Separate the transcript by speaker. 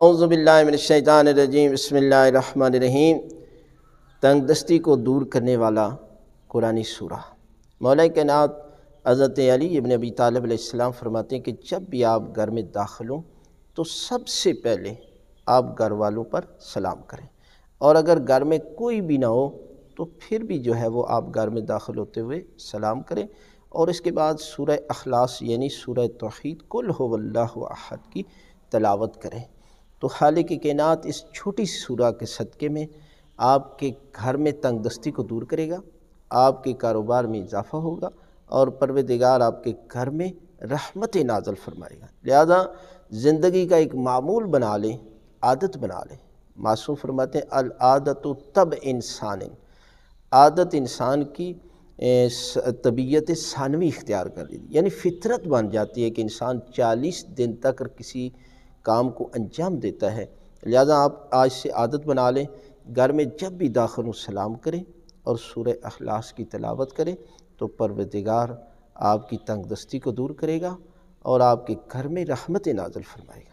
Speaker 1: اعوذ باللہ من الشیطان الرجیم، بسم اللہ الرحمن الرحیم۔ تنگ دستی کو دور کرنے والا قرآنی سورہ۔ مولا کائنات حضرت علی ابن ابی طالب علیہ السلام فرماتے ہیں کہ جب بھی آپ گھر میں داخل ہوں تو سب سے پہلے آپ گھر والوں پر سلام کریں، اور اگر گھر میں کوئی بھی نہ ہو تو پھر بھی جو ہے وہ آپ گھر میں داخل ہوتے ہوئے سلام کریں، اور اس کے بعد سورہ اخلاص یعنی سورہ توحید قل هو اللہ احد کی تلاوت کریں۔ تو خالق کائنات اس چھوٹی سی سورہ کے صدقے میں آپ کے گھر میں تنگ دستی کو دور کرے گا، آپ کے کاروبار میں اضافہ ہوگا، اور پروردگار آپ کے گھر میں رحمت نازل فرمائے گا۔ لہذا زندگی کا ایک معمول بنا لیں، عادت بنا لیں۔ معصوم فرماتے ہیں العادت طبع انسان، عادت انسان کی طبیعت ثانوی اختیار کر لی، یعنی فطرت بن جاتی ہے کہ انسان 40 دن تک کسی کام کو انجام دیتا ہے۔ لہذا آپ آج سے عادت بنا لیں، گھر میں جب بھی داخل ہوں سلام کریں اور سورہ اخلاص کی تلاوت کریں، تو پروردگار آپ کی تنگ دستی کو دور کرے گا اور آپ کے گھر میں رحمت نازل فرمائے گا۔